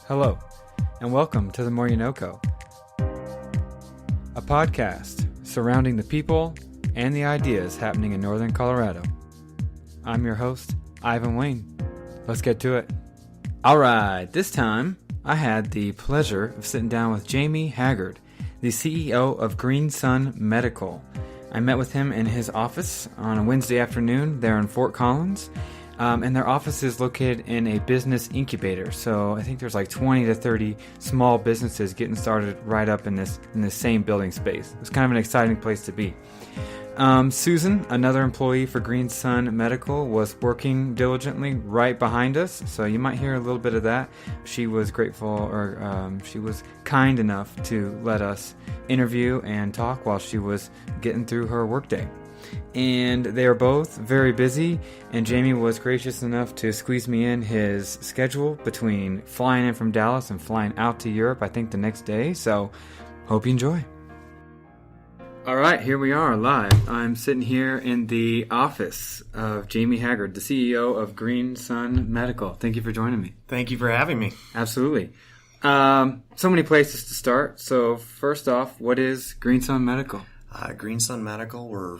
Hello, and welcome to the More You NoCo, a podcast surrounding the people and the ideas happening in Northern Colorado. I'm your host, Ivan Wayne. Let's get to it. All right, this time I had the pleasure of sitting down with Jamie Haggard, the CEO of Green Sun Medical. I met with him in his office on a Wednesday afternoon there in Fort Collins. And their office is located in a business incubator. So I think there's like 20 to 30 small businesses getting started right up in this same building space. It's kind of an exciting place to be. Susan, another employee for Green Sun Medical, was working diligently right behind us. So you might hear a little bit of that. She was grateful, or she was kind enough to let us interview and talk while she was getting through her workday. And they are both very busy, and Jamie was gracious enough to squeeze me in his schedule between flying in from Dallas and flying out to Europe, I think the next day, so hope you enjoy. All right, here we are live. I'm sitting here in the office of Jamie Haggard, the CEO of Green Sun Medical. Thank you for joining me. Thank you for having me. Absolutely. So many places to start. So first off, what is Green Sun Medical? Green Sun Medical, we're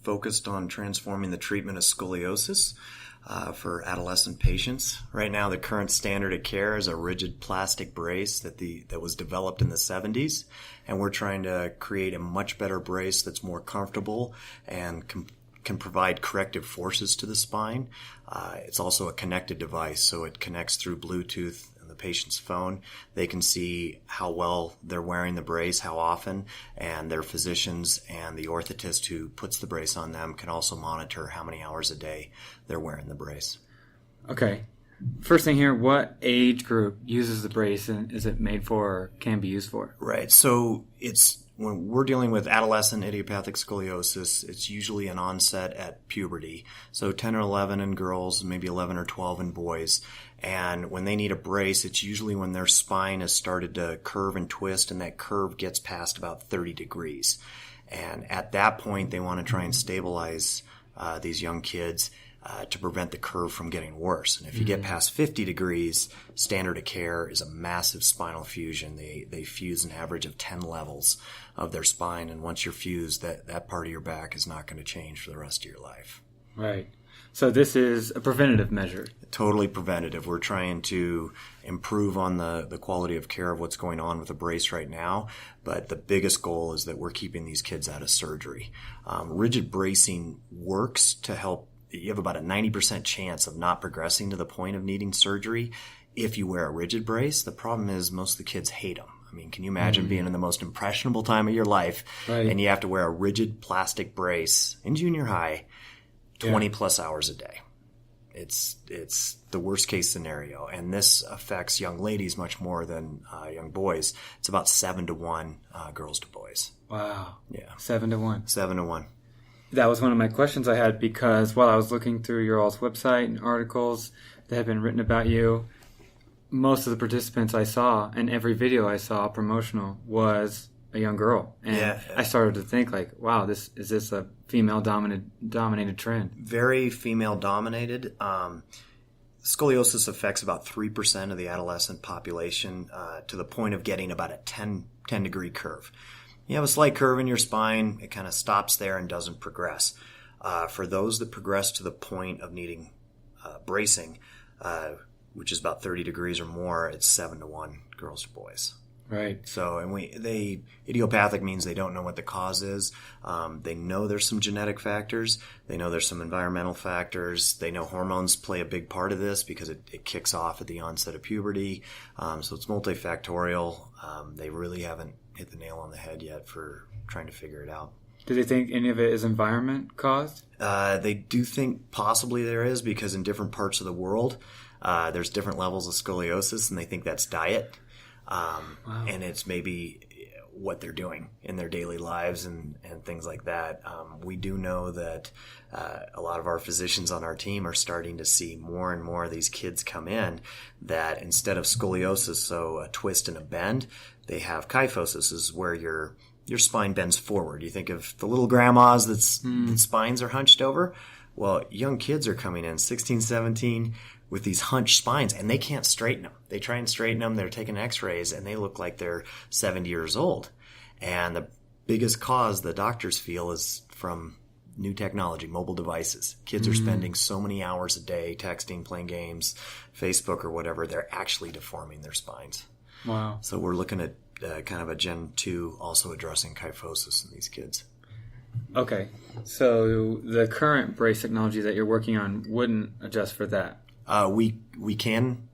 focused on transforming the treatment of scoliosis for adolescent patients. Right now, the current standard of care is a rigid plastic brace that was developed in the 70s, and we're trying to create a much better brace that's more comfortable and can provide corrective forces to the spine. It's also a connected device, so it connects through Bluetooth the patient's phone. They can see how well they're wearing the brace, how often, and their physicians and the orthotist who puts the brace on them can also monitor how many hours a day they're wearing the brace. Okay. First thing here, what age group uses the brace and is it made for or can be used for? Right. So when we're dealing with adolescent idiopathic scoliosis, it's usually an onset at puberty. So 10 or 11 in girls, maybe 11 or 12 in boys. And when they need a brace, it's usually when their spine has started to curve and twist, and that curve gets past about 30 degrees. And at that point, they want to try and stabilize these young kids to prevent the curve from getting worse. And if you get past 50 degrees, standard of care is a massive spinal fusion. They fuse an average of 10 levels of their spine, and once you're fused, that part of your back is not going to change for the rest of your life. Right. So this is a preventative measure. Totally preventative. We're trying to improve on the quality of care of what's going on with the brace right now, but the biggest goal is that we're keeping these kids out of surgery. Rigid bracing works to help. You have about a 90% chance of not progressing to the point of needing surgery if you wear a rigid brace. The problem is most of the kids hate them. I mean, can you imagine being in the most impressionable time of your life, right, and you have to wear a rigid plastic brace in junior high 20 plus hours a day? It's the worst case scenario, and this affects young ladies much more than young boys. It's about 7-1 girls to boys. Wow. Yeah. 7-1. 7-1. That was one of my questions I had, because while I was looking through your all's website and articles that have been written about you, most of the participants I saw, and every video I saw promotional, was a young girl. And I started to think, like, wow, is this a female-dominated trend? Very female-dominated. Scoliosis affects about 3% of the adolescent population to the point of getting about a 10-degree curve. You have a slight curve in your spine. It kind of stops there and doesn't progress. For those that progress to the point of needing bracing, which is about 30 degrees or more, it's 7-1 girls to boys. Right. So, idiopathic means they don't know what the cause is. They know there's some genetic factors. They know there's some environmental factors. They know hormones play a big part of this because it kicks off at the onset of puberty. So it's multifactorial. They really haven't hit the nail on the head yet for trying to figure it out. Do they think any of it is environment caused? They do think possibly there is, because in different parts of the world, there's different levels of scoliosis, and they think that's diet. Wow. And it's maybe what they're doing in their daily lives and things like that. We do know that a lot of our physicians on our team are starting to see more and more of these kids come in that instead of scoliosis, so a twist and a bend, they have kyphosis, is where your spine bends forward. You think of the little grandmas that spines are hunched over. Well, young kids are coming in, 16, 17, with these hunched spines, and they can't straighten them. They try and straighten them. They're taking x-rays, and they look like they're 70 years old. And the biggest cause the doctors feel is from new technology, mobile devices. Kids are spending so many hours a day texting, playing games, Facebook or whatever. They're actually deforming their spines. Wow. So we're looking at kind of a Gen 2 also addressing kyphosis in these kids. Okay. So the current brace technology that you're working on wouldn't adjust for that? We can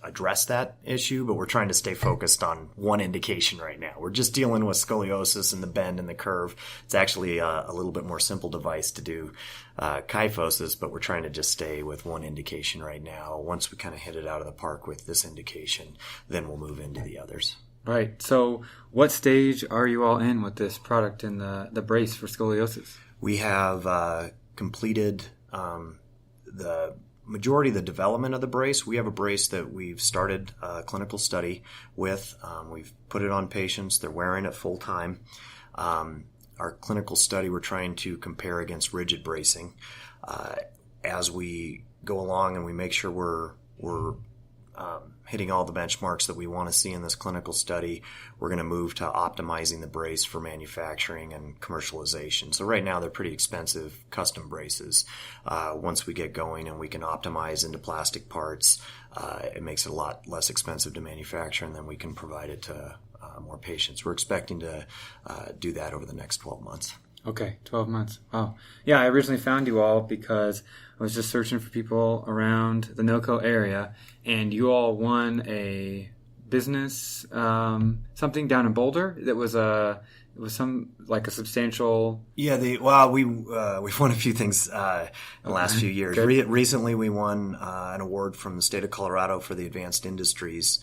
address that issue, but we're trying to stay focused on one indication right now. We're just dealing with scoliosis and the bend and the curve. It's actually a little bit more simple device to do kyphosis, but we're trying to just stay with one indication right now. Once we kind of hit it out of the park with this indication, then we'll move into the others. Right. So what stage are you all in with this product in the brace for scoliosis? We have completed the majority of the development of the brace. We have a brace that we've started a clinical study with. We've put it on patients. They're wearing it full time. Our clinical study, we're trying to compare against rigid bracing. As we go along and we make sure we're hitting all the benchmarks that we want to see in this clinical study, we're going to move to optimizing the brace for manufacturing and commercialization. So right now they're pretty expensive custom braces. Once we get going and we can optimize into plastic parts, it makes it a lot less expensive to manufacture, and then we can provide it to more patients. We're expecting to do that over the next 12 months. Okay, 12 months. Wow. Yeah, I originally found you all because I was just searching for people around the NoCo area, and you all won a business something down in Boulder that was a substantial. Yeah, we've won a few things in the last few years. Recently, we won an award from the state of Colorado for the Advanced Industries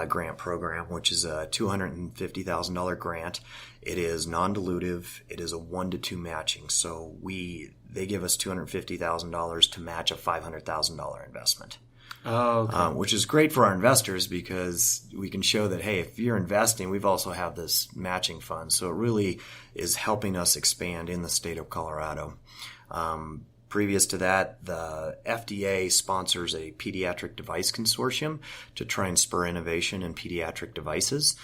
grant program, which is a $250,000 grant. It is non-dilutive. It is a 1-to-2 matching. So they give us $250,000 to match a $500,000 investment. Oh, okay. Which is great for our investors because we can show that, hey, if you're investing, we've also have this matching fund. So it really is helping us expand in the state of Colorado. Previous to that, the FDA sponsors a pediatric device consortium to try and spur innovation in pediatric devices.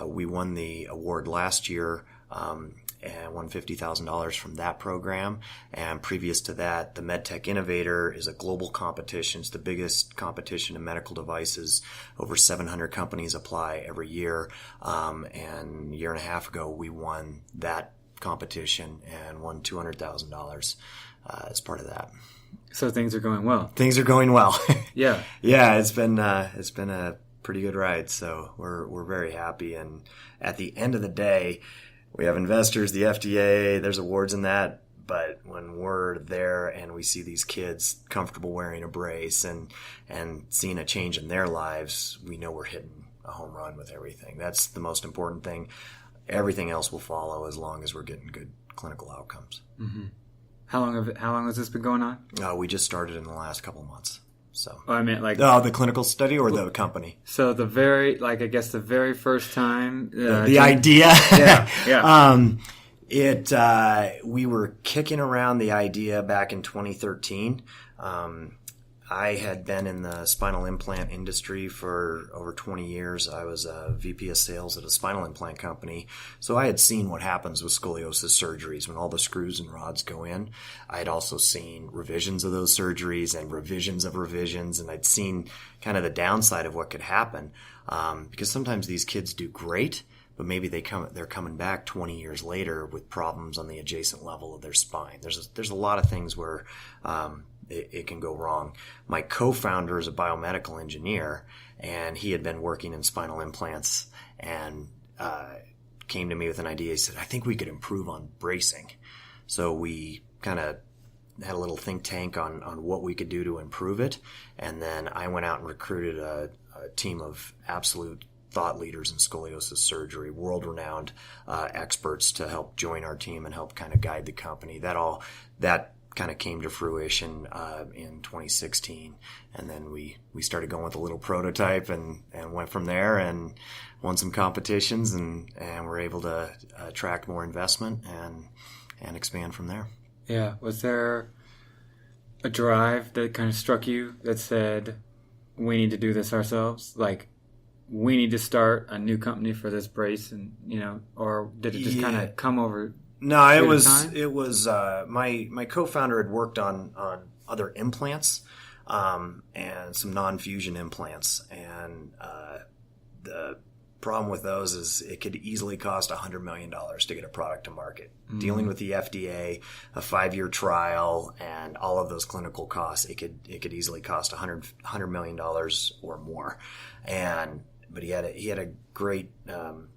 We won the award last year and won $50,000 from that program. And previous to that, the MedTech Innovator is a global competition. It's the biggest competition in medical devices. Over 700 companies apply every year. And a year and a half ago, we won that competition and won $200,000 as part of that. So things are going well. Things are going well. Yeah. Yeah, it's been a pretty good ride. So we're very happy. And at the end of the day, we have investors, the FDA, there's awards in that. But when we're there and we see these kids comfortable wearing a brace and seeing a change in their lives, we know we're hitting a home run with everything. That's the most important thing. Everything else will follow as long as we're getting good clinical outcomes. Mm-hmm. How long has this been going on? We just started in the last couple of months. So I meant the clinical study or the company. So the very first time the idea. Yeah. We were kicking around the idea back in 2013. I had been in the spinal implant industry for over 20 years. I was a VP of sales at a spinal implant company. So I had seen what happens with scoliosis surgeries when all the screws and rods go in. I had also seen revisions of those surgeries and revisions of revisions, and I'd seen kind of the downside of what could happen because sometimes these kids do great, but maybe they're coming back 20 years later with problems on the adjacent level of their spine. There's a lot of things where it can go wrong. My co-founder is a biomedical engineer, and he had been working in spinal implants and came to me with an idea. He said, I think we could improve on bracing. So we kind of had a little think tank on what we could do to improve it. And then I went out and recruited a team of absolute thought leaders in scoliosis surgery, world-renowned experts to help join our team and help kind of guide the company. That kind of came to fruition in 2016, and then we started going with a little prototype and went from there and won some competitions and were able to attract more investment and expand from there. Yeah. Was there a drive that kind of struck you that said, we need to do this ourselves? Like, we need to start a new company for this brace, and or did it just kind of come over? No, it was my co-founder had worked on other implants, and some non-fusion implants, and the problem with those is it could easily cost $100 million to get a product to market. Mm-hmm. Dealing with the FDA, a 5-year trial, and all of those clinical costs, it could easily cost $100 million or more. But he had a great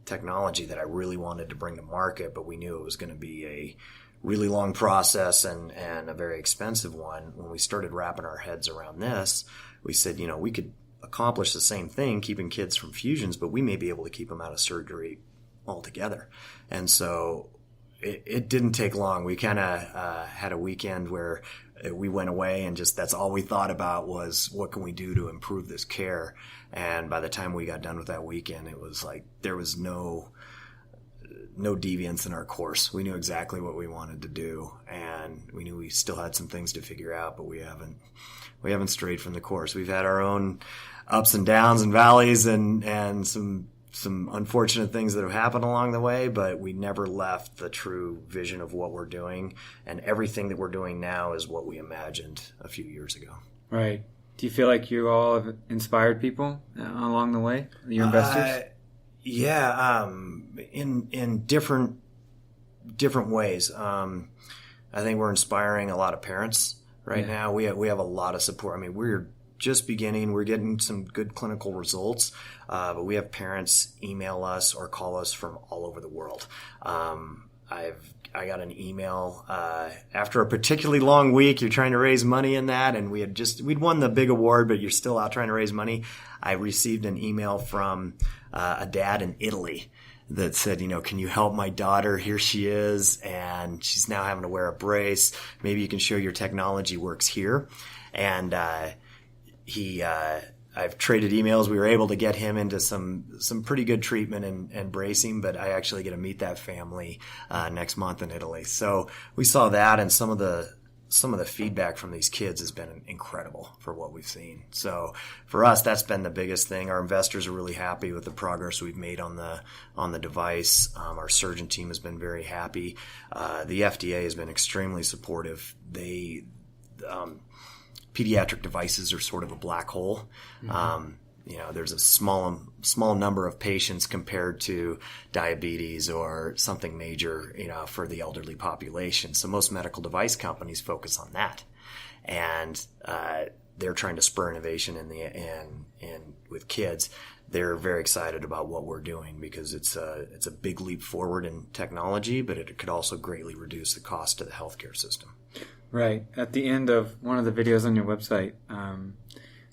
technology that I really wanted to bring to market, but we knew it was going to be a really long process and a very expensive one. When we started wrapping our heads around this, we said, we could accomplish the same thing, keeping kids from fusions, but we may be able to keep them out of surgery altogether. And so it didn't take long. We kind of had a weekend where we went away and just that's all we thought about was what can we do to improve this care. And by the time we got done with that weekend, it was like there was no deviance in our course. We knew exactly what we wanted to do, and we knew we still had some things to figure out, but we haven't strayed from the course. We've had our own ups and downs and valleys and some unfortunate things that have happened along the way, but we never left the true vision of what we're doing, and everything that we're doing now is what we imagined a few years ago. Right. Do you feel like you all have inspired people along the way, your investors? Yeah, in different ways. I think we're inspiring a lot of parents right now. We have a lot of support. I mean, we're just beginning. We're getting some good clinical results, but we have parents email us or call us from all over the world. I got an email after a particularly long week. You're trying to raise money in that, and we'd won the big award, but you're still out trying to raise money. I received an email from a dad in Italy that said, can you help my daughter? Here she is, and she's now having to wear a brace. Maybe you can show your technology works here. And I've traded emails. We were able to get him into some pretty good treatment and bracing, but I actually get to meet that family next month in Italy. So we saw that, and some of the feedback from these kids has been incredible for what we've seen. So for us, that's been the biggest thing. Our investors are really happy with the progress we've made on the device. Our surgeon team has been very happy. The FDA has been extremely supportive. Pediatric devices are sort of a black hole. Mm-hmm. There's a small number of patients compared to diabetes or something major, for the elderly population. So most medical device companies focus on that, and they're trying to spur innovation in with kids. They're very excited about what we're doing because it's a big leap forward in technology, but it could also greatly reduce the cost to the healthcare system. Right. At the end of one of the videos on your website,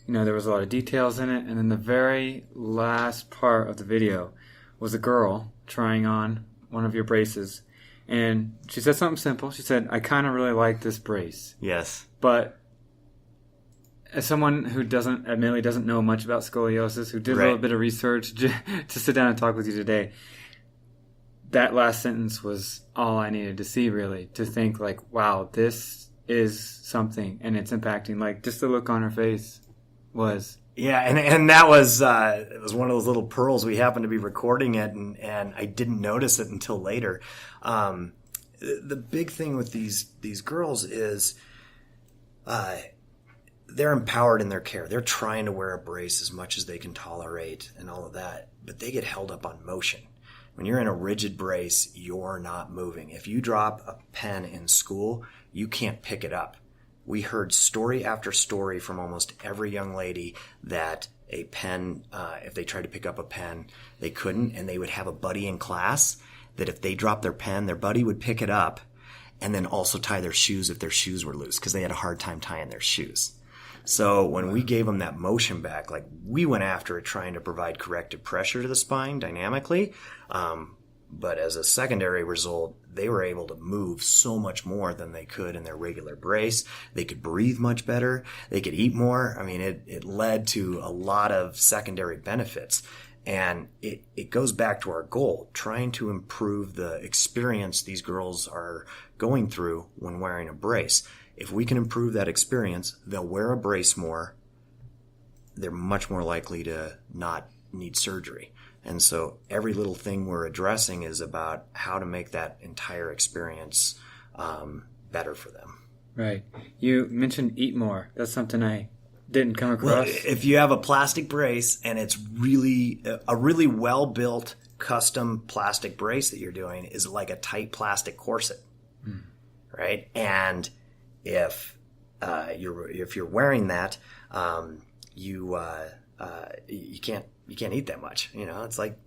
there was a lot of details in it, and then the very last part of the video was a girl trying on one of your braces, and she said something simple. She said, "I kind of really like this brace." Yes. But as someone who admittedly doesn't know much about scoliosis, who did a little bit of research to sit down and talk with you today, that last sentence was all I needed to see, really, to think like, wow, this is something, and it's impacting. Like, just the look on her face was... Yeah, and that was it was one of those little pearls. We happened to be recording it, and I didn't notice it until later. The big thing with these girls is they're empowered in their care. They're trying to wear a brace as much as they can tolerate and all of that, but they get held up on motion. When you're in a rigid brace, you're not moving. If you drop a pen in school, you can't pick it up. We heard story after story from almost every young lady that a pen, if they tried to pick up a pen, they couldn't, and they would have a buddy in class that if they dropped their pen, their buddy would pick it up and then also tie their shoes if their shoes were loose because they had a hard time tying their shoes. So when we gave them that motion back, like we went after it trying to provide corrective pressure to the spine dynamically. But as a secondary result, they were able to move so much more than they could in their regular brace. They could breathe much better. They could eat more. I mean, it led to a lot of secondary benefits. And it goes back to our goal, trying to improve the experience these girls are going through when wearing a brace. If we can improve that experience, they'll wear a brace more. They're much more likely to not need surgery. And so every little thing we're addressing is about how to make that entire experience better for them. Right. You mentioned eat more. That's something I didn't come across. Well, if you have a plastic brace and it's really a really well-built custom plastic brace that you're doing is like a tight plastic corset, right? And if you're wearing that, you can't eat that much. It's like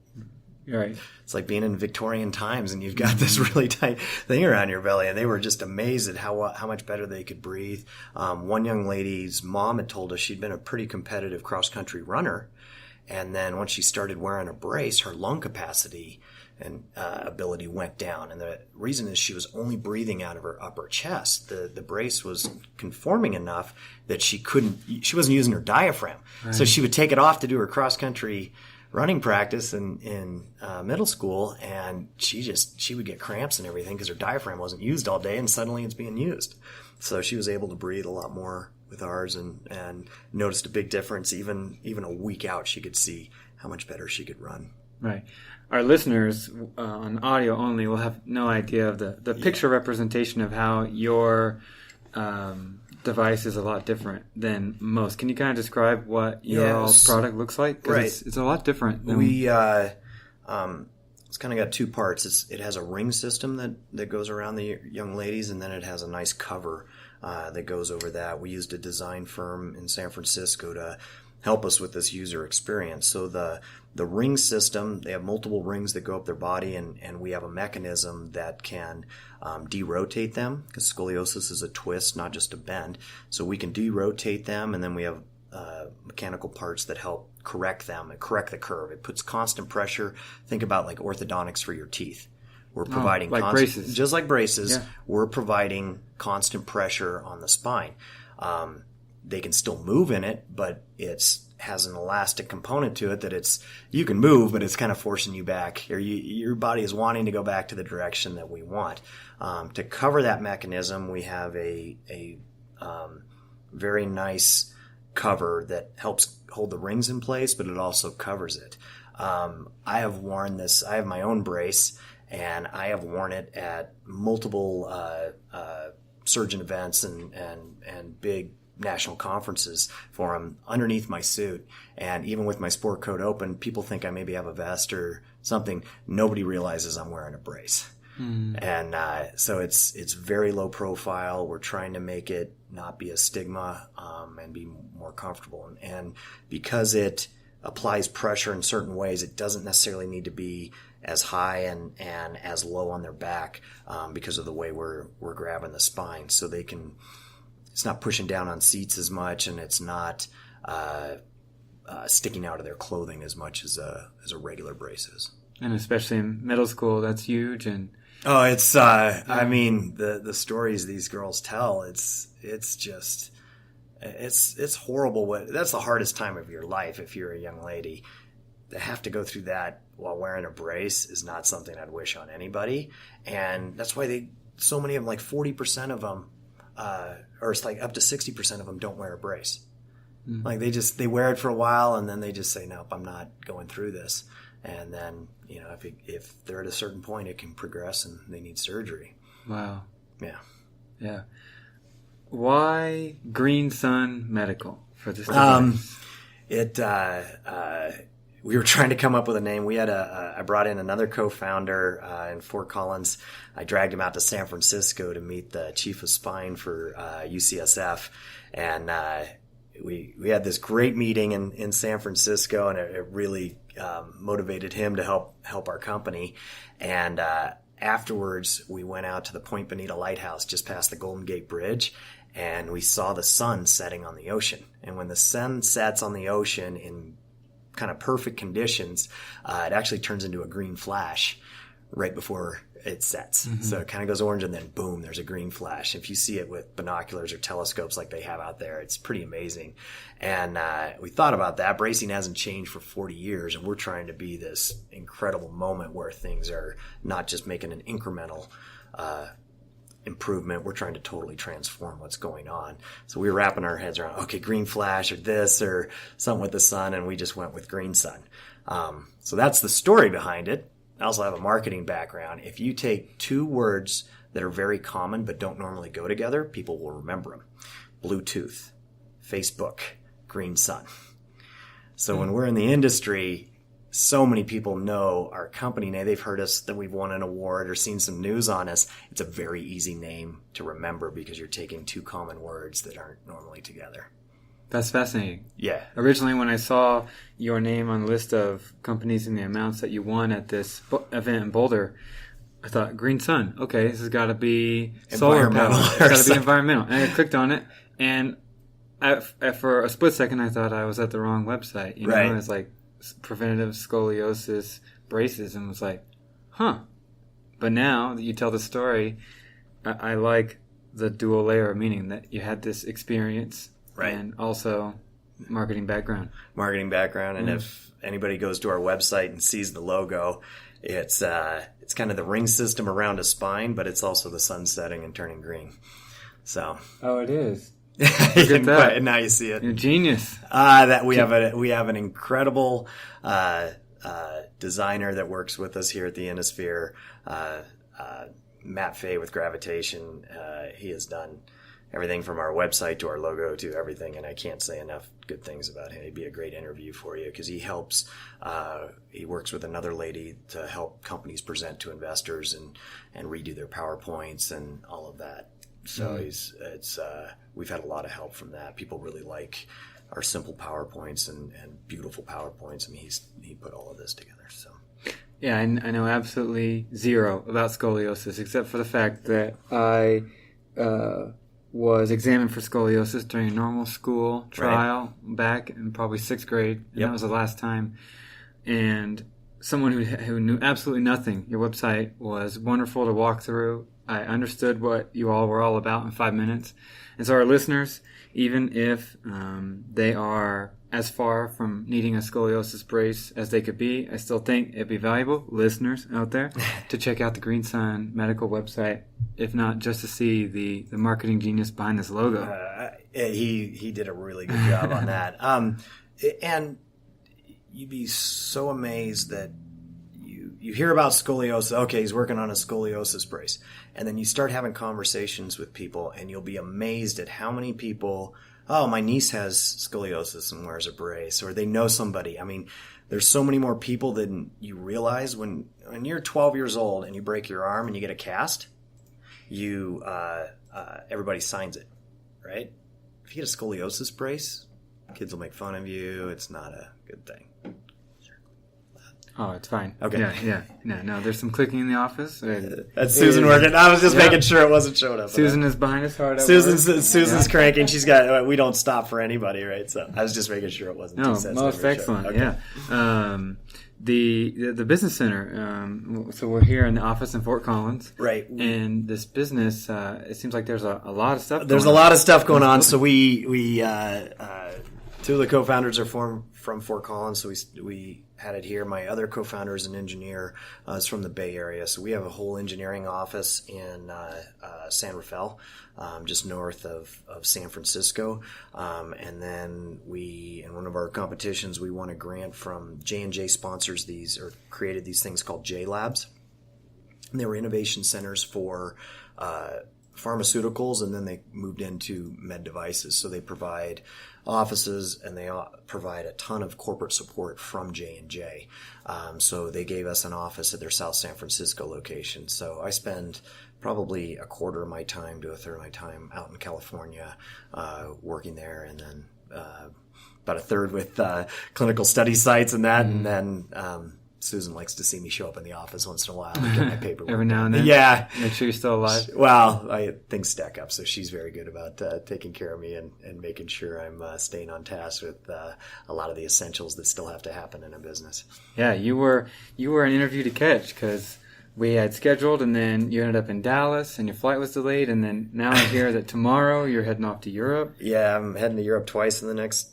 Right. It's like being in Victorian times and you've got this really tight thing around your belly. And they were just amazed at how much better they could breathe. One young lady's mom had told us she'd been a pretty competitive cross-country runner. And then once she started wearing a brace, her lung capacity and ability went down. And the reason is she was only breathing out of her upper chest. The brace was conforming enough that she wasn't using her diaphragm. Right. So she would take it off to do her cross-country running practice in middle school, and she would get cramps and everything because her diaphragm wasn't used all day, and suddenly it's being used. So she was able to breathe a lot more with ours, and noticed a big difference. Even a week out, she could see how much better she could run. Right. Our listeners on audio only will have no idea of the picture representation of how your device is a lot different than most. Can you kind of describe what your all's product looks like? 'Cause right. It's a lot different. Than It's kind of got two parts. It has a ring system that goes around the young ladies, and then it has a nice cover that goes over that. We used a design firm in San Francisco to help us with this user experience. So the ring system, they have multiple rings that go up their body, and we have a mechanism that can derotate them, because scoliosis is a twist, not just a bend. So we can derotate them, and then we have mechanical parts that help correct them and correct the curve. It puts constant pressure. Think about like orthodontics for your teeth. We're providing braces. Just like braces, yeah. We're providing constant pressure on the spine. They can still move in it, but it has an elastic component to it that you can move, but it's kind of forcing you back, or your body is wanting to go back to the direction that we want. To cover that mechanism, we have a very nice cover that helps hold the rings in place, but it also covers it. I have worn this. I have my own brace, and I have worn it at multiple surgeon events and big national conferences for them underneath my suit. And even with my sport coat open, people think I maybe have a vest or something. Nobody realizes I'm wearing a brace. And so it's very low profile. We're trying to make it not be a stigma and be more comfortable. And because it applies pressure in certain ways, it doesn't necessarily need to be as high and as low on their back because of the way we're grabbing the spine. So they can. It's not pushing down on seats as much, and it's not sticking out of their clothing as much as a regular brace is. And especially in middle school, that's huge. And it's I mean the stories these girls tell. It's just it's horrible. That's the hardest time of your life if you're a young lady. To have to go through that while wearing a brace is not something I'd wish on anybody, and that's why so many of them, like 40% of them. Or it's like up to 60% of them don't wear a brace. Mm-hmm. Like they wear it for a while and then they just say, nope, I'm not going through this. And then, if they're at a certain point, it can progress and they need surgery. Wow. Yeah. Yeah. Why Green Sun Medical for this device? We were trying to come up with a name. I brought in another co-founder in Fort Collins. I dragged him out to San Francisco to meet the chief of spine for UCSF. And we had this great meeting in San Francisco, and it really motivated him to help our company. And afterwards, we went out to the Point Bonita Lighthouse just past the Golden Gate Bridge, and we saw the sun setting on the ocean. And when the sun sets on the ocean in kind of perfect conditions, it actually turns into a green flash right before it sets. So it kind of goes orange and then boom, there's a green flash. If you see it with binoculars or telescopes like they have out there, it's pretty amazing. And we thought about that. Bracing hasn't changed for 40 years, and we're trying to be this incredible moment where things are not just making an incremental improvement. We're trying to totally transform what's going on. So we were wrapping our heads around, okay, green flash or this or something with the sun, and we just went with green sun. So that's the story behind it. I also have a marketing background. If you take two words that are very common but don't normally go together, people will remember them. Bluetooth, Facebook, green sun. So when we're in the industry, so many people know our company name. They've heard us, that we've won an award or seen some news on us. It's a very easy name to remember because you're taking two common words that aren't normally together. That's fascinating. Yeah. Originally, when I saw your name on the list of companies and the amounts that you won at this event in Boulder, I thought, green sun. Okay, this has got to be solar panel. It's got to be environmental. And I clicked on it, and for a split second, I thought I was at the wrong website. You know, it's like preventative scoliosis braces, and was like, huh. But now that you tell the story, I like the dual layer of meaning that you had this experience. Right. And also marketing background. And if anybody goes to our website and sees the logo, it's kind of the ring system around a spine, but it's also the sun setting and turning green. So. Oh, it is. Look at that. Now you see it. You're a genius. That we have an incredible designer that works with us here at the Innisphere, Matt Fay with Gravitation. He has done everything from our website to our logo to everything, and I can't say enough good things about him. He'd be a great interview for you because he helps. He works with another lady to help companies present to investors and redo their PowerPoints and all of that. So we've had a lot of help from that. People really like our simple PowerPoints and beautiful PowerPoints. I mean, he put all of this together. So. Yeah, I know absolutely zero about scoliosis except for the fact that I was examined for scoliosis during a normal school trial back in probably 6th grade, and that was the last time. And someone who knew absolutely nothing, your website was wonderful to walk through. I understood what you all were all about in 5 minutes. And so our listeners, even if they are as far from needing a scoliosis brace as they could be, I still think it'd be valuable, listeners out there, to check out the Green Sun Medical website, if not just to see the marketing genius behind this logo. He did a really good job on that. And you'd be so amazed that you hear about scoliosis. Okay, he's working on a scoliosis brace. And then you start having conversations with people, and you'll be amazed at how many people, oh, my niece has scoliosis and wears a brace, or they know somebody. I mean, there's so many more people than you realize. When you're 12 years old and you break your arm and you get a cast, everybody signs it, right? If you get a scoliosis brace, kids will make fun of you. It's not a good thing. Oh, it's fine. Okay. Yeah. No, there's some clicking in the office. That's Susan working. I was just making sure it wasn't showing up. Susan is behind us hard. Susan's cranking. She's got. We don't stop for anybody, right? So I was just making sure it wasn't. No, too most excellent. Okay. Yeah. The business center. So we're here in the office in Fort Collins, right? And this business, it seems like there's a lot of stuff. There's a lot of stuff going on. So we two of the co-founders are from Fort Collins. So we had it here. My other co-founder is an engineer, is from the Bay Area. So we have a whole engineering office in San Rafael, just north of San Francisco. And then in one of our competitions, we won a grant from J&J sponsors these, or created these things called J Labs. And they were innovation centers for pharmaceuticals, and then they moved into med devices. So they provide offices, and they provide a ton of corporate support from J&J. So they gave us an office at their South San Francisco location. So I spend probably a quarter of my time to a third of my time out in California working there, and then about a third with clinical study sites and that, and then Susan likes to see me show up in the office once in a while and get my paperwork. Every now and then? Yeah. Make sure you're still alive? Well, things stack up, so she's very good about taking care of me and making sure I'm staying on task with a lot of the essentials that still have to happen in a business. Yeah, you were an interview to catch, because we had scheduled, and then you ended up in Dallas, and your flight was delayed, and then now I hear that tomorrow you're heading off to Europe. Yeah, I'm heading to Europe twice in the next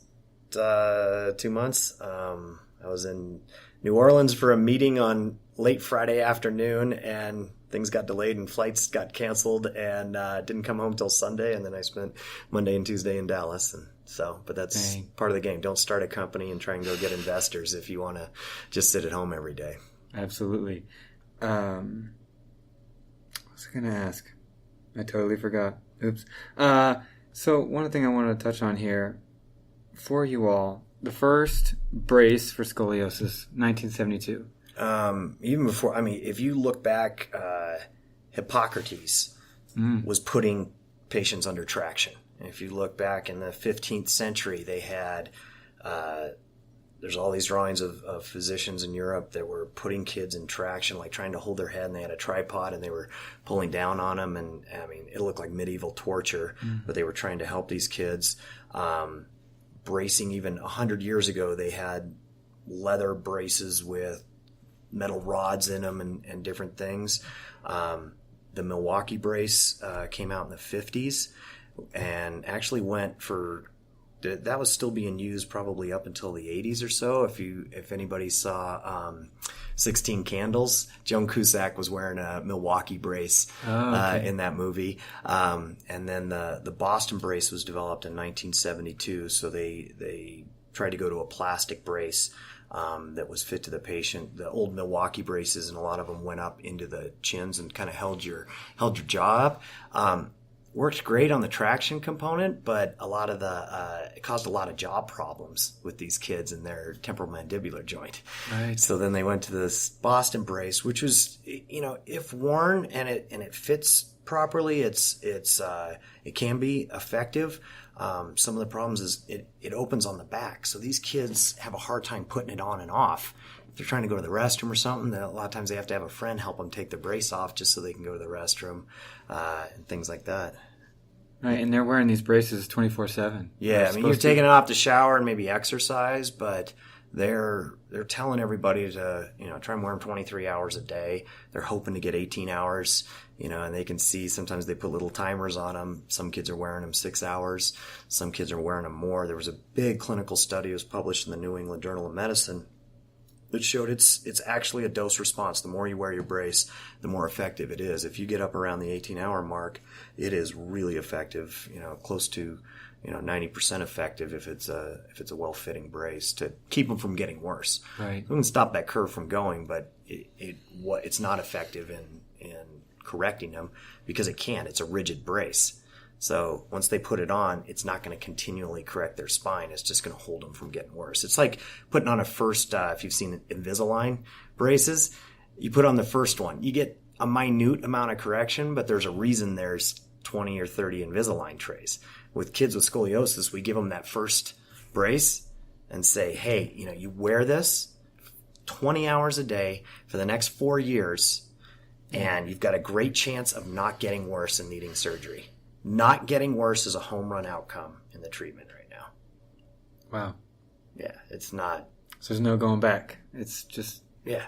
2 months. I was in New Orleans for a meeting on late Friday afternoon, and things got delayed and flights got canceled, and didn't come home till Sunday, and then I spent Monday and Tuesday in Dallas. And so, but that's part of the game. Don't start a company and try and go get investors if you want to just sit at home every day. Absolutely. What was I going to ask? I totally forgot. Oops. So one thing I wanted to touch on here for you all, the first brace for scoliosis, 1972. Even before, if you look back, Hippocrates was putting patients under traction. And if you look back in the 15th century, they had, there's all these drawings of physicians in Europe that were putting kids in traction, like trying to hold their head, and they had a tripod and they were pulling down on them. And it looked like medieval torture, but they were trying to help these kids. Bracing, even 100 years ago, they had leather braces with metal rods in them and different things. The Milwaukee brace came out in the 50s and actually went for, that was still being used probably up until the 80s or so. If anybody saw 16 Candles, Joan Cusack was wearing a Milwaukee brace in that movie. And then the Boston brace was developed in 1972, so they tried to go to a plastic brace that was fit to the patient. The old Milwaukee braces, and a lot of them went up into the chins and kind of held your jaw up. Worked great on the traction component, but a lot of it caused a lot of jaw problems with these kids in their temporomandibular joint. Right. So then they went to this Boston brace, which was, if worn and it fits properly, it can be effective. Some of the problems is it opens on the back, so these kids have a hard time putting it on and off. If they're trying to go to the restroom or something, a lot of times they have to have a friend help them take the brace off just so they can go to the restroom and things like that. Right, and they're wearing these braces 24/7. Yeah, you're taking it off to shower and maybe exercise, but they're telling everybody to try and wear them 23 hours a day. They're hoping to get 18 hours, and they can see sometimes they put little timers on them. Some kids are wearing them 6 hours. Some kids are wearing them more. There was a big clinical study that was published in the New England Journal of Medicine that showed it's actually a dose response. The more you wear your brace, the more effective it is. If you get up around the 18-hour mark, it is really effective, close to 90% effective if it's a well-fitting brace to keep them from getting worse. Right. We can stop that curve from going, but it's not effective in correcting them because it can't. It's a rigid brace. So once they put it on, it's not going to continually correct their spine. It's just going to hold them from getting worse. It's like putting on a first, if you've seen Invisalign braces, you put on the first one. You get a minute amount of correction, but there's a reason there's 20 or 30 Invisalign trays. With kids with scoliosis, we give them that first brace and say, hey, you wear this 20 hours a day for the next 4 years, and you've got a great chance of not getting worse and needing surgery. Not getting worse is a home run outcome in the treatment right now. Wow. Yeah, it's not. So there's no going back. It's just. Yeah,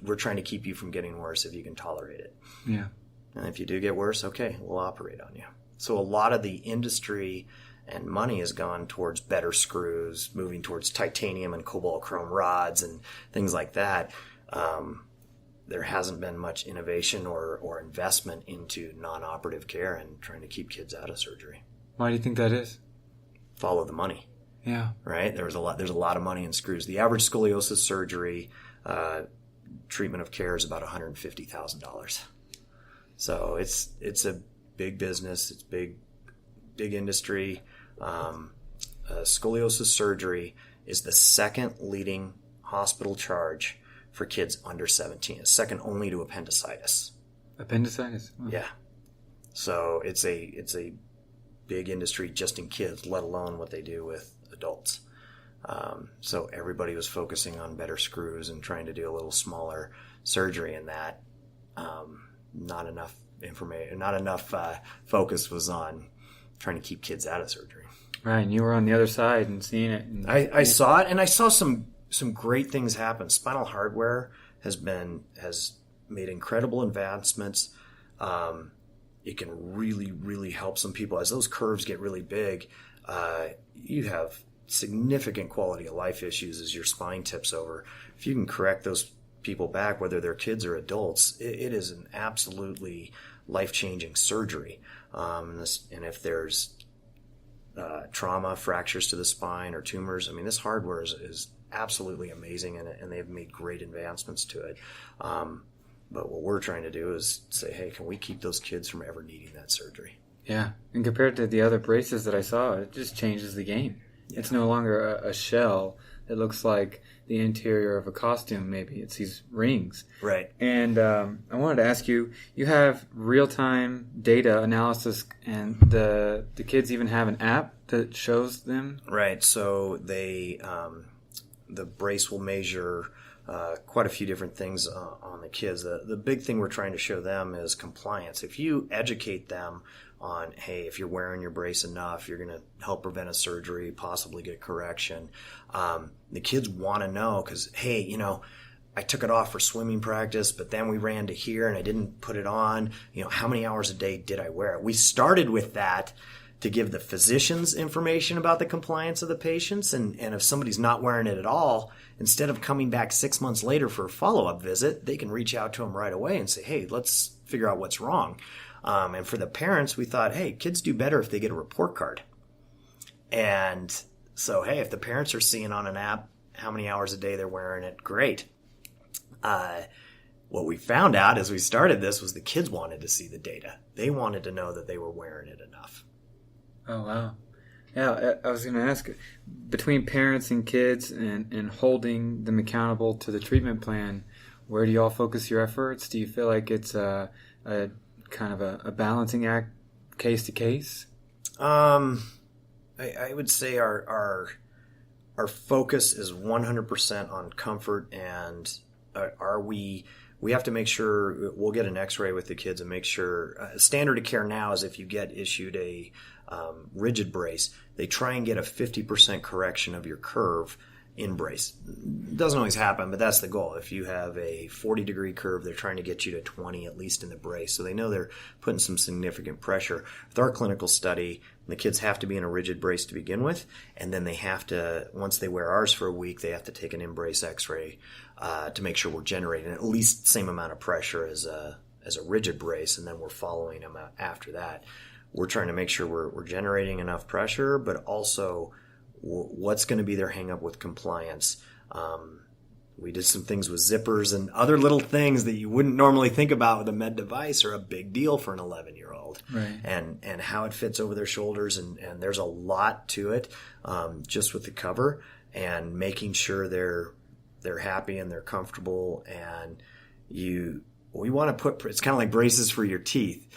we're trying to keep you from getting worse if you can tolerate it. Yeah. And if you do get worse, okay, we'll operate on you. So a lot of the industry and money has gone towards better screws, moving towards titanium and cobalt chrome rods and things like that. There hasn't been much innovation or investment into non-operative care and trying to keep kids out of surgery. Why do you think that is? Follow the money. Yeah. Right? There's a lot of money in screws. The average scoliosis surgery treatment of care is about $150,000. So it's a big business. It's big industry. Scoliosis surgery is the second leading hospital charge for kids under 17. It's second only to appendicitis. Appendicitis? Oh. Yeah. So it's a big industry just in kids, let alone what they do with adults. So everybody was focusing on better screws and trying to do a little smaller surgery in that. Not enough information, not enough focus was on trying to keep kids out of surgery. Right, and you were on the other side and seeing it. And I saw it, and I saw some great things happen. Spinal hardware has made incredible advancements. It can really, really help some people. As those curves get really big, you have significant quality of life issues as your spine tips over. If you can correct those people back, whether they're kids or adults, it is an absolutely life-changing surgery. And if there's trauma, fractures to the spine or tumors, I mean, this hardware is absolutely amazing, and they've made great advancements to it. But what we're trying to do is say, hey, can we keep those kids from ever needing that surgery? Yeah, and compared to the other braces that I saw, it just changes the game. Yeah. It's no longer a shell that looks like the interior of a costume, maybe. It's these rings. Right. And I wanted to ask you, you have real-time data analysis, and the kids even have an app that shows them? Right. So they the brace will measure quite a few different things on the kids. The big thing we're trying to show them is compliance. If you educate them on, hey, if you're wearing your brace enough, you're going to help prevent a surgery, possibly get correction. The kids want to know because, hey, you know, I took it off for swimming practice, but then we ran to here and I didn't put it on. You know, how many hours a day did I wear it? We started with that to give the physicians information about the compliance of the patients. And if somebody's not wearing it at all, instead of coming back 6 months later for a follow-up visit, they can reach out to them right away and say, hey, let's figure out what's wrong. And for the parents, we thought, hey, kids do better if they get a report card. And so, hey, if the parents are seeing on an app how many hours a day they're wearing it, great. What we found out as we started this was the kids wanted to see the data. They wanted to know that they were wearing it enough. Oh, wow. Yeah, I was going to ask, between parents and kids and holding them accountable to the treatment plan, where do you all focus your efforts? Do you feel like it's a kind of a balancing act case to case? I would say our focus is 100% on comfort, and we have to make sure we'll get an x-ray with the kids and make sure standard of care now is if you get issued a rigid brace, they try and get a 50% correction of your curve in brace. Doesn't always happen, but that's the goal. If you have a 40-degree curve, they're trying to get you to 20 at least in the brace, so they know they're putting some significant pressure. With our clinical study, the kids have to be in a rigid brace to begin with, and then they have to, once they wear ours for a week, they have to take an in-brace x-ray to make sure we're generating at least the same amount of pressure as a rigid brace, and then we're following them after that. We're trying to make sure we're generating enough pressure, but also what's going to be their hang-up with compliance. We did some things with zippers and other little things that you wouldn't normally think about with a med device are a big deal for an 11-year-old. Right. And how it fits over their shoulders, and there's a lot to it just with the cover and making sure they're happy and they're comfortable. And we want to put, it's kind of like braces for your teeth.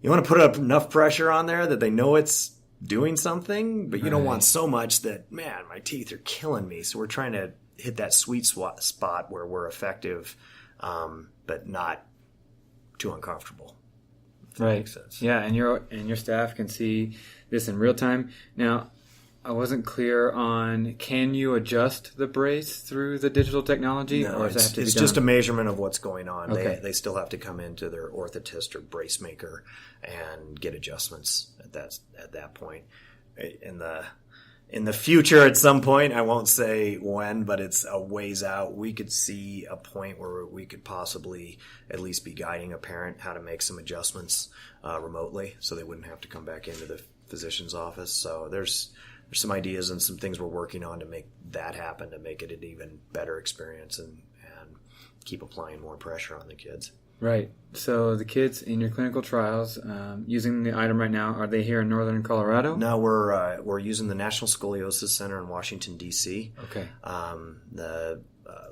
You want to put up enough pressure on there that they know it's doing something, but you don't want so much that, man, my teeth are killing me. So we're trying to hit that sweet spot where we're effective, but not too uncomfortable. Right. Makes sense. Yeah, and your staff can see this in real time. Now, I wasn't clear on, can you adjust the brace through the digital technology? No, or does that have to it's be just a done? measurement of what's going on. Okay. They still have to come into their orthotist or brace maker and get adjustments at that point. In the future, at some point, I won't say when, but it's a ways out, we could see a point where we could possibly at least be guiding a parent how to make some adjustments remotely so they wouldn't have to come back into the physician's office. So there's some ideas and some things we're working on to make that happen, to make it an even better experience and keep applying more pressure on the kids. Right. So the kids in your clinical trials, using the item right now, are they here in northern Colorado? No, we're using the National Scoliosis Center in Washington, D.C. Okay.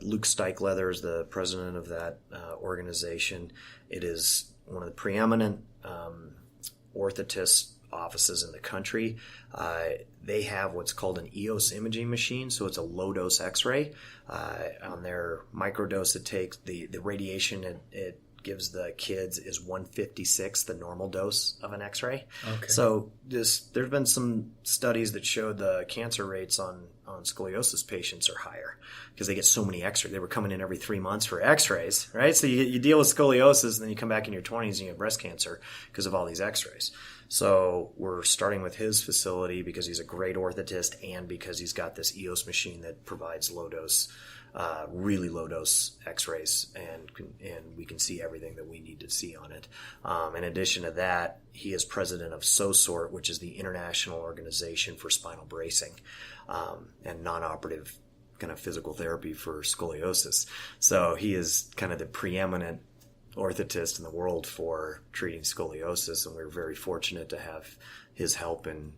Luke Steichleather is the president of that organization. It is one of the preeminent orthotist offices in the country. They have what's called an EOS imaging machine, so it's a low-dose X-ray. On their microdose, it takes the radiation it gives the kids is 1/56 the normal dose of an X-ray. Okay. So there's been some studies that show the cancer rates on scoliosis patients are higher because they get so many X-rays. They were coming in every 3 months for X-rays, right? So you deal with scoliosis, and then you come back in your 20s and you have breast cancer because of all these X-rays. So we're starting with his facility because he's a great orthotist and because he's got this EOS machine that provides really low dose X-rays, and we can see everything that we need to see on it. In addition to that, he is president of SOSORT, which is the International Organization for Spinal Bracing and non-operative kind of physical therapy for scoliosis. So he is kind of the preeminent orthotist in the world for treating scoliosis, and we're very fortunate to have his help in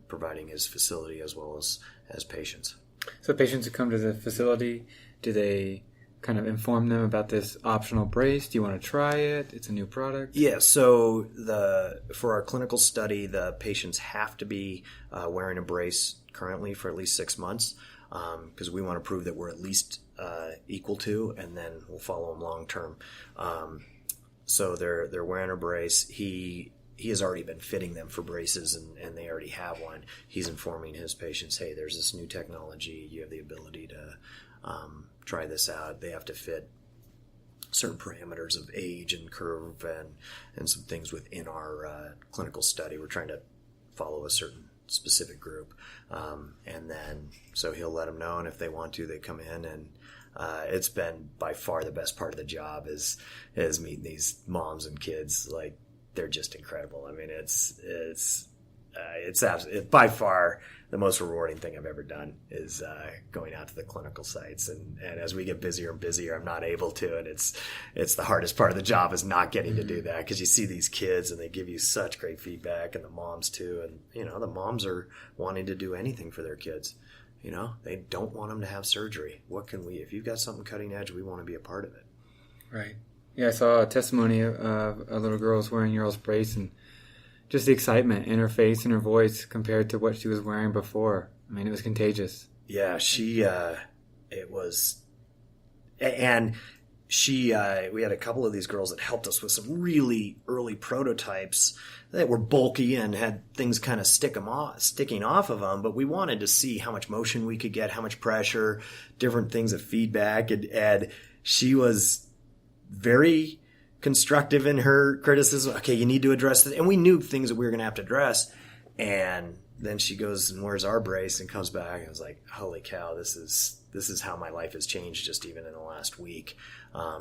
providing his facility as well as patients. So patients who come to the facility, do they kind of inform them about this optional brace? Do you want to try it? It's a new product. Yeah, so for our clinical study, the patients have to be wearing a brace currently for at least 6 months because we want to prove that we're at least equal to, and then we'll follow them long term. So they're wearing a brace. He has already been fitting them for braces, and they already have one. He's informing his patients, hey, there's this new technology. You have the ability to try this out. They have to fit certain parameters of age and curve and some things within our clinical study. We're trying to follow a certain specific group. And then, so he'll let them know, and if they want to, they come in, and it's been by far the best part of the job is meeting these moms and kids. Like, they're just incredible. I mean, it's by far the most rewarding thing I've ever done is going out to the clinical sites. And as we get busier and busier, I'm not able to. And it's the hardest part of the job is not getting to do that, because you see these kids and they give you such great feedback, and the moms too. And, the moms are wanting to do anything for their kids. They don't want them to have surgery. What can we, if you've got something cutting edge, we want to be a part of it. Right. Yeah, I saw a testimony of a little girl was wearing your brace, and just the excitement in her face and her voice compared to what she was wearing before. I mean, it was contagious. Yeah, it was, and we had a couple of these girls that helped us with some really early prototypes that were bulky and had things kind of sticking off of them, but we wanted to see how much motion we could get, how much pressure, different things of feedback, and she was very constructive in her criticism. Okay, you need to address this. And we knew things that we were going to have to address. And then she goes and wears our brace and comes back. And I was like, holy cow, this is how my life has changed just even in the last week,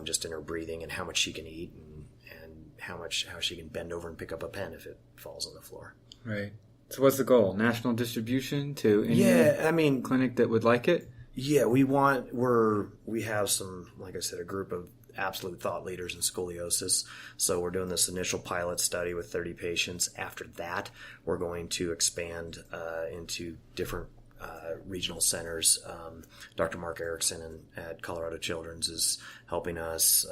just in her breathing and how much she can eat and how she can bend over and pick up a pen if it falls on the floor. Right. So what's the goal? National distribution to any clinic that would like it? Yeah, we have some, like I said, a group of absolute thought leaders in scoliosis. So we're doing this initial pilot study with 30 patients. After that, we're going to expand into different regional centers. Dr. Mark Erickson at Colorado Children's is helping us.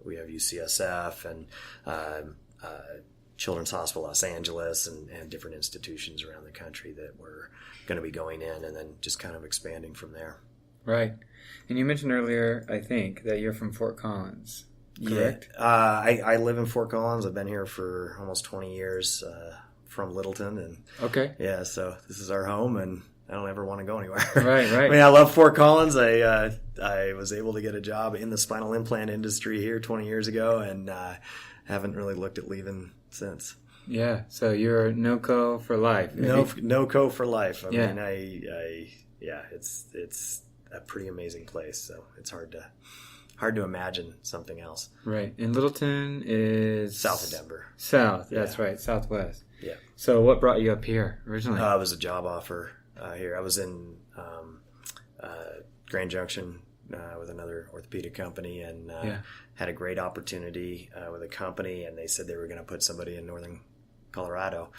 We have UCSF and Children's Hospital Los Angeles and different institutions around the country that we're going to be going in, and then just kind of expanding from there. Right. And you mentioned earlier, I think, that you're from Fort Collins, correct? Yeah. I live in Fort Collins. I've been here for almost 20 years from Littleton. And okay. Yeah, so this is our home, and I don't ever want to go anywhere. Right. I mean, I love Fort Collins. I was able to get a job in the spinal implant industry here 20 years ago, and haven't really looked at leaving since. Yeah, so you're NoCo for life. NoCo for life. I yeah. mean, it's a pretty amazing place. So it's hard to imagine something else. Right. And Littleton is south of Denver. South. That's right. Southwest. Yeah. So what brought you up here originally? It was a job offer here. I was in Grand Junction with another orthopedic company, and had a great opportunity with a company, and they said they were going to put somebody in northern Colorado,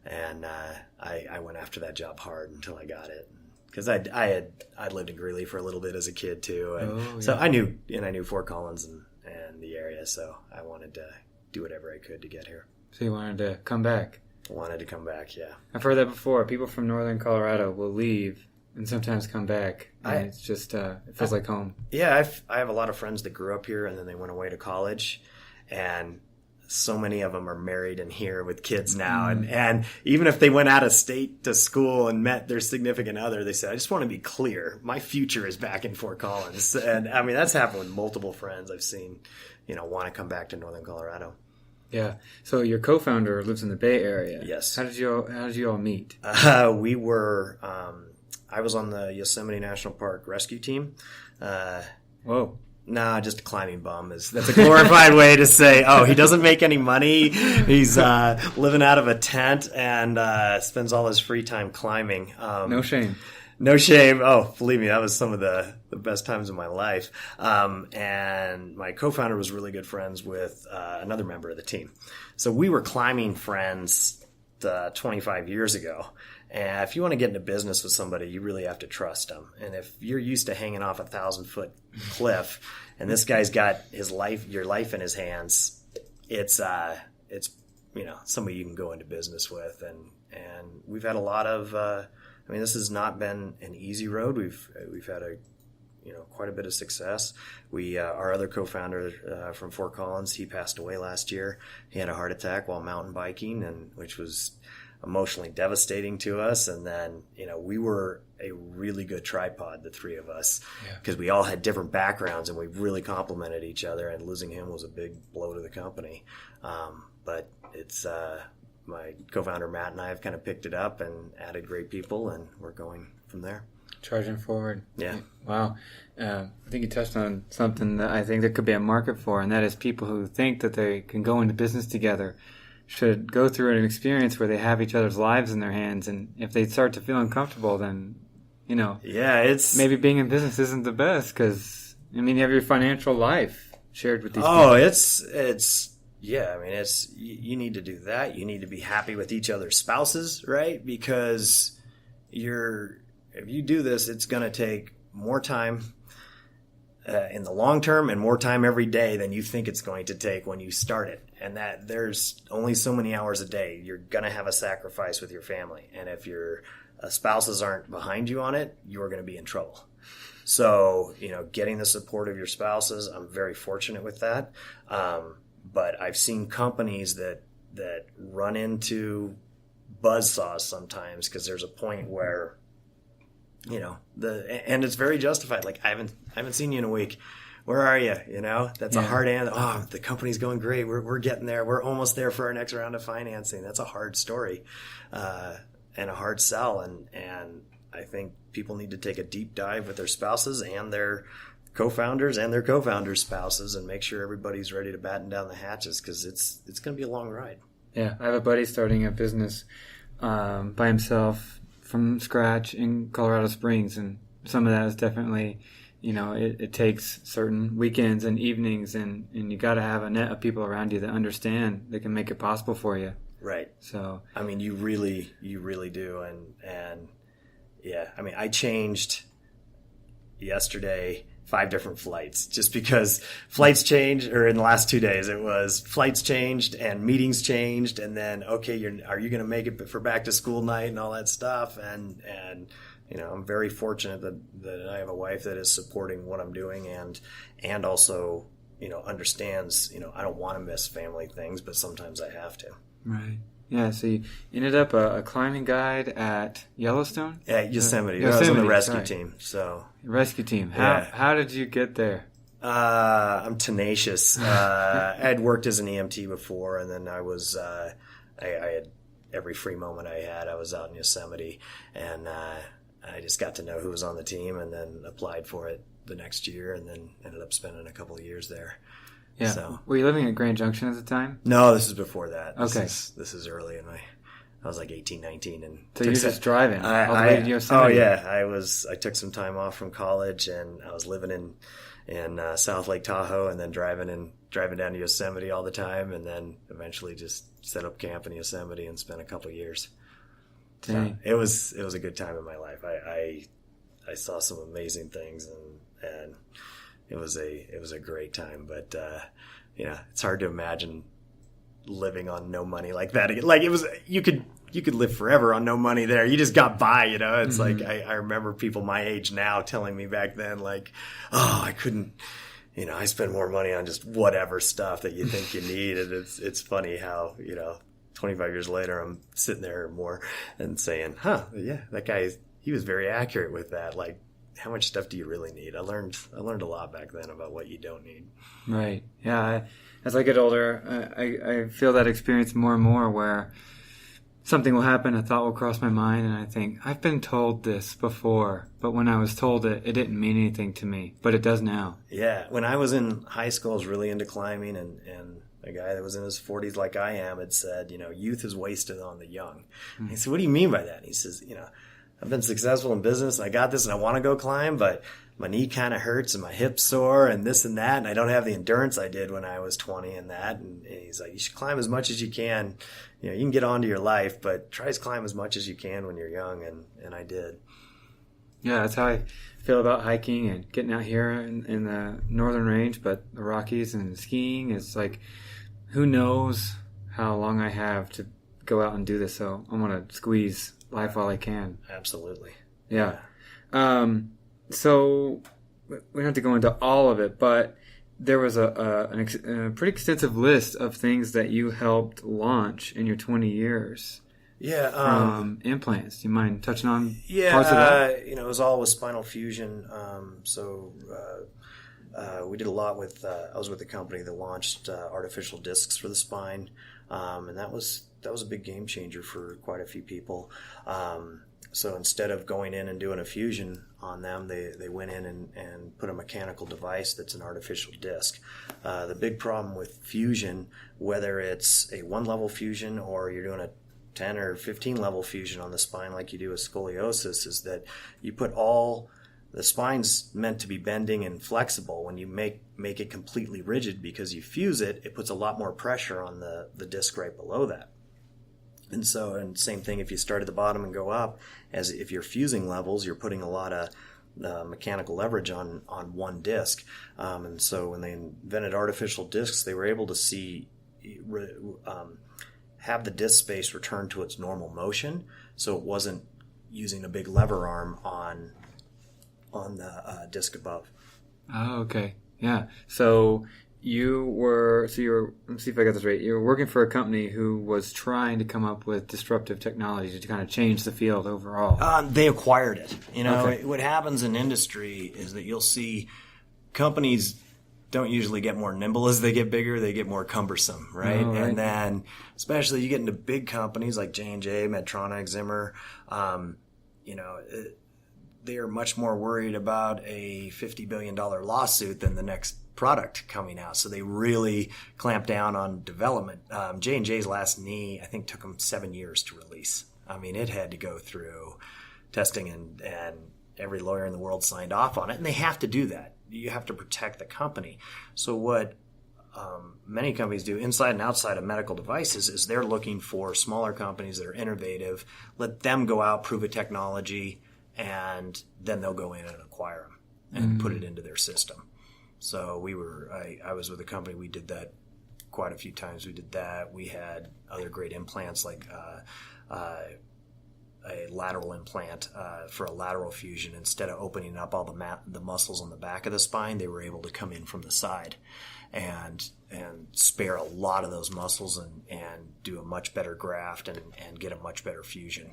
and I went after that job hard until I got it. Because I'd lived in Greeley for a little bit as a kid too, and so I knew Fort Collins and the area, so I wanted to do whatever I could to get here. So you wanted to come back? Wanted to come back, yeah. I've heard that before. People from northern Colorado will leave and sometimes come back, and it's just it feels like home. Yeah, I have a lot of friends that grew up here and then they went away to college, And so many of them are married and here with kids now. And even if they went out of state to school and met their significant other, they said, I just want to be clear. My future is back in Fort Collins. And I mean, that's happened with multiple friends I've seen, want to come back to Northern Colorado. Yeah. So your co-founder lives in the Bay Area. Yes. How did you all meet? I was on the Yosemite National Park rescue team. Whoa. Nah, just a climbing bum. That's a glorified way to say, oh, he doesn't make any money. He's living out of a tent and spends all his free time climbing. No shame. No shame. Oh, believe me, that was some of the best times of my life. And my co-founder was really good friends with another member of the team. So we were climbing friends 25 years ago. And if you want to get into business with somebody, you really have to trust them. And if you're used to hanging off a 1,000-foot cliff, and this guy's got your life in his hands, it's somebody you can go into business with. And we've had a lot of. This has not been an easy road. We've had quite a bit of success. Our other co-founder from Fort Collins, he passed away last year. He had a heart attack while mountain biking, which was emotionally devastating to us. And then, we were a really good tripod, the three of us, because we all had different backgrounds and we really complemented each other, and losing him was a big blow to the company. But it's, my co-founder Matt and I have kind of picked it up and added great people, and we're going from there. Charging forward. Yeah. Wow. I think you touched on something that I think there could be a market for, and that is people who think that they can go into business together should go through an experience where they have each other's lives in their hands, and if they start to feel uncomfortable, then it's maybe being in business isn't the best, because you have your financial life shared with these people. Oh, it's you need to do that. You need to be happy with each other's spouses, right? Because if you do this, it's going to take more time in the long term and more time every day than you think it's going to take when you start it. And that there's only so many hours a day. You're going to have a sacrifice with your family. And if your spouses aren't behind you on it, you're going to be in trouble. So, getting the support of your spouses, I'm very fortunate with that. But I've seen companies that run into buzzsaws sometimes because there's a point where, and it's very justified. Like, I haven't seen you in a week. Where are you? That's a hard answer. Oh, the company's going great. We're getting there. We're almost there for our next round of financing. That's a hard story, and a hard sell. And I think people need to take a deep dive with their spouses and their co-founders and their co-founders' spouses and make sure everybody's ready to batten down the hatches, because it's going to be a long ride. Yeah, I have a buddy starting a business by himself from scratch in Colorado Springs, and some of that is definitely, it takes certain weekends and evenings, and you got to have a net of people around you that understand, that can make it possible for you. Right. So, you really do. And yeah, I changed yesterday 5 different flights just because flights changed, or in the last 2 days it was flights changed and meetings changed, and then are you going to make it for back to school night and all that stuff, and I'm very fortunate that I have a wife that is supporting what I'm doing and also understands I don't want to miss family things, but sometimes I have to. Right. Yeah, so you ended up a climbing guide at Yellowstone? At Yosemite. I was on the rescue team. So rescue team. How did you get there? I'm tenacious. I had worked as an EMT before, and then I was I had every free moment I had. I was out in Yosemite, and I just got to know who was on the team, and then applied for it the next year, and then ended up spending a couple of years there. Yeah. So, were you living at Grand Junction at the time? No, this is before that. Okay. This is early in I was like 18, 19. And so you're just driving all the way to Yosemite? Oh, yeah. I took some time off from college, and I was living in South Lake Tahoe, and then driving down to Yosemite all the time, and then eventually just set up camp in Yosemite and spent a couple of years. Dang. So it was a good time in my life. I saw some amazing things, and it was a great time, but it's hard to imagine living on no money like that. Like, it was, you could live forever on no money there. You just got by, It's like I remember people my age now telling me back then, like, oh, I couldn't I spend more money on just whatever stuff that you think you need. And it's funny how, 25 years later, I'm sitting there more and saying, yeah, that guy, he was very accurate with that. Like, how much stuff do you really need? I learned a lot back then about what you don't need. Right. Yeah. As I get older, I feel that experience more and more where something will happen, a thought will cross my mind, and I think, I've been told this before, but when I was told it, it didn't mean anything to me, but it does now. Yeah. When I was in high school, I was really into climbing, and a guy that was in his 40s like I am had said, youth is wasted on the young. Mm-hmm. I said, what do you mean by that? And he says, I've been successful in business, and I got this, and I want to go climb, but my knee kind of hurts, and my hip's sore, and this and that, and I don't have the endurance I did when I was 20 and that. And he's like, you should climb as much as you can. You can get on to your life, but try to climb as much as you can when you're young, and I did. Yeah, that's how I feel about hiking and getting out here in the northern range, but the Rockies and skiing is like, who knows how long I have to go out and do this, so I'm going to squeeze life while I can. Absolutely. Yeah. So we don't have to go into all of it, but there was a pretty extensive list of things that you helped launch in your 20 years. Yeah. From implants. Do you mind touching on yeah, parts of that? It was all with spinal fusion. We did a lot with, I was with a company that launched artificial discs for the spine. And that was a big game changer for quite a few people. So instead of going in and doing a fusion on them, they went in and put a mechanical device that's an artificial disc. The big problem with fusion, whether it's a 1-level fusion or you're doing a 10 or 15 level fusion on the spine like you do with scoliosis, is that you put the spine's meant to be bending and flexible. When you make it completely rigid because you fuse it, it puts a lot more pressure on the disc right below that. And same thing if you start at the bottom and go up, as if you're fusing levels, you're putting a lot of mechanical leverage on one disc. And so when they invented artificial discs, they were able to have the disc space return to its normal motion, so it wasn't using a big lever arm on the disc above. Oh, okay. Yeah. So you were, let me see if I got this right. You were working for a company who was trying to come up with disruptive technology to kind of change the field overall. They acquired it. Okay. What happens in industry is that you'll see companies don't usually get more nimble as they get bigger. They get more cumbersome, right? Oh, right. And then, especially you get into big companies like J&J, Medtronic, Zimmer, they are much more worried about a $50 billion lawsuit than the next product coming out. So they really clamp down on development. J&J's last knee, I think, took them 7 years to release. I mean, it had to go through testing and every lawyer in the world signed off on it. And they have to do that. You have to protect the company. So what many companies do inside and outside of medical devices is they're looking for smaller companies that are innovative, let them go out, prove a technology, and then they'll go in and acquire them and put it into their system. So I was with a company, we did that quite a few times. We did that. We had other great implants like a lateral implant for a lateral fusion. Instead of opening up all the muscles on the back of the spine, they were able to come in from the side and spare a lot of those muscles and do a much better graft and get a much better fusion.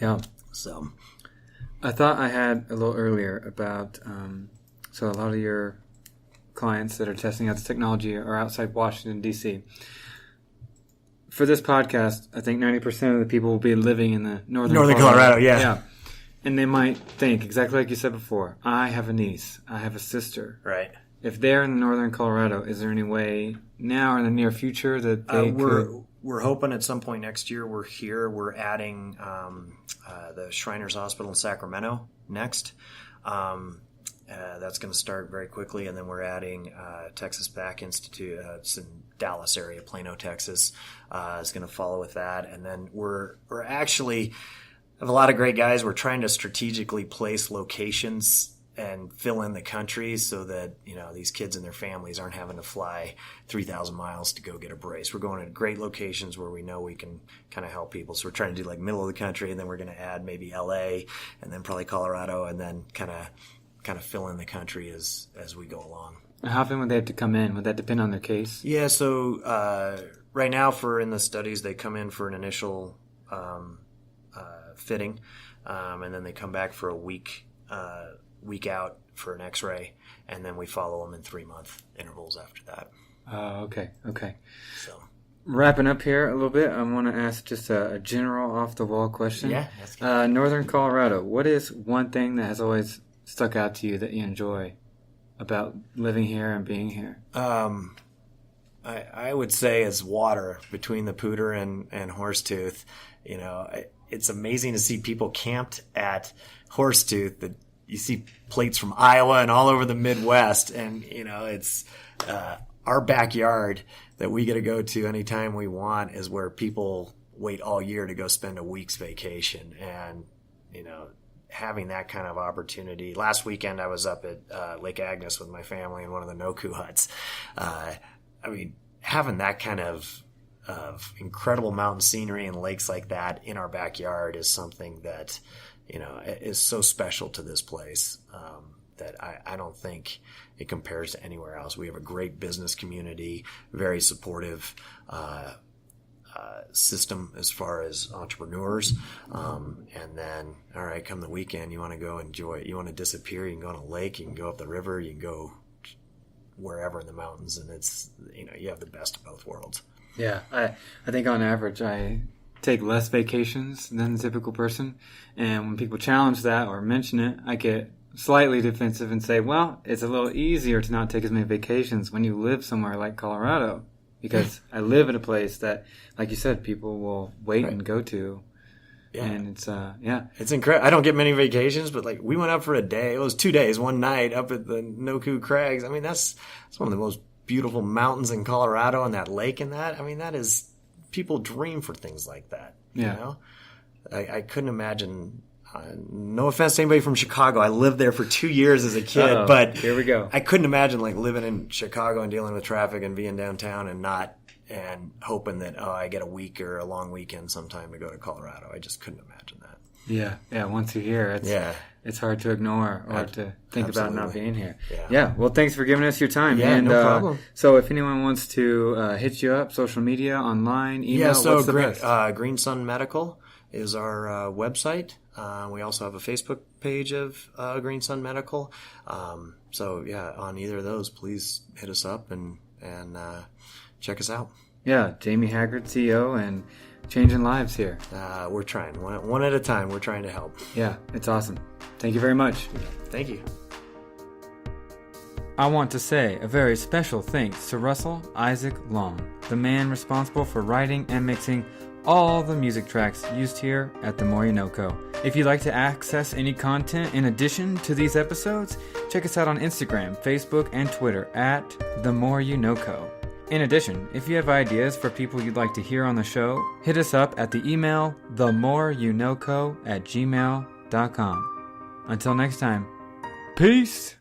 Yeah. So I thought I had a little earlier about, so a lot of your clients that are testing out the technology are outside Washington, D.C. For this podcast, I think 90% of the people will be living in the northern Colorado, yeah. And they might think, exactly like you said before, I have a niece, I have a sister. Right. If they're in northern Colorado, is there any way now or in the near future that they could... We're hoping at some point next year we're here. We're adding the Shriners Hospital in Sacramento next. That's going to start very quickly, and then we're adding Texas Back Institute. It's in Dallas area, Plano, Texas. Is going to follow with that, and then we're actually have a lot of great guys. We're trying to strategically place locations and fill in the country so that these kids and their families aren't having to fly 3,000 miles to go get a brace. We're going to great locations where we know we can kind of help people. So we're trying to do like middle of the country, and then we're going to add maybe LA, and then probably Colorado, and then kind of fill in the country as we go along. How often would they have to come in? Would that depend on their case? Yeah, so right now in the studies, they come in for an initial fitting, and then they come back for a week out for an x-ray, and then we follow them in 3-month intervals after that. Okay. So wrapping up here a little bit, I want to ask just a general off-the-wall question. Yeah, that's good. Northern Colorado, what is one thing that has always stuck out to you that you enjoy about living here and being here? I would say is water between the Pooter and Horsetooth. It's amazing to see people camped at Horsetooth. That you see plates from Iowa and all over the Midwest, and it's our backyard that we get to go to anytime we want is where people wait all year to go spend a week's vacation. And having that kind of opportunity. Last weekend I was up at Lake Agnes with my family in one of the NoCo huts. Having that kind of incredible mountain scenery and lakes like that in our backyard is something that is so special to this place that I don't think it compares to anywhere else. We have a great business community, very supportive system as far as entrepreneurs. And then, all right, come the weekend, you want to go enjoy it. You want to disappear, you can go on a lake, you can go up the river, you can go wherever in the mountains, and it's, you have the best of both worlds. Yeah, I think on average I take less vacations than the typical person, and when people challenge that or mention it, I get slightly defensive and say, well, it's a little easier to not take as many vacations when you live somewhere like Colorado, because I live in a place that, like you said, people will wait and go to. Yeah. And it's incredible. I don't get many vacations, but we went up for a day. It was 2 days, one night up at the NoCo Crags. That's one of the most beautiful mountains in Colorado, and that lake and that. That is, people dream for things like that. Yeah. I couldn't imagine. No offense to anybody from Chicago. I lived there for 2 years as a kid, but here we go. I couldn't imagine living in Chicago and dealing with traffic and being downtown and hoping that I get a week or a long weekend sometime to go to Colorado. I just couldn't imagine that. Yeah. Once you're here, it's hard to ignore or to think about not being here. Yeah. Well, thanks for giving us your time. Yeah, no problem. So if anyone wants to hit you up, social media, online, email, what's the best? Green Sun Medical is our website. We also have a Facebook page of Green Sun Medical. On either of those, please hit us up and check us out. Yeah, Jamie Haggard, CEO, and changing lives here. We're trying. One at a time, we're trying to help. Yeah, it's awesome. Thank you very much. Thank you. I want to say a very special thanks to Russell Isaac Long, the man responsible for writing and mixing all the music tracks used here at the More You NoCo. If you'd like to access any content in addition to these episodes, check us out on Instagram, Facebook, and Twitter at the More You NoCo. In addition, if you have ideas for people you'd like to hear on the show, hit us up at the email themoreyouKnoco@gmail.com. Until next time, peace!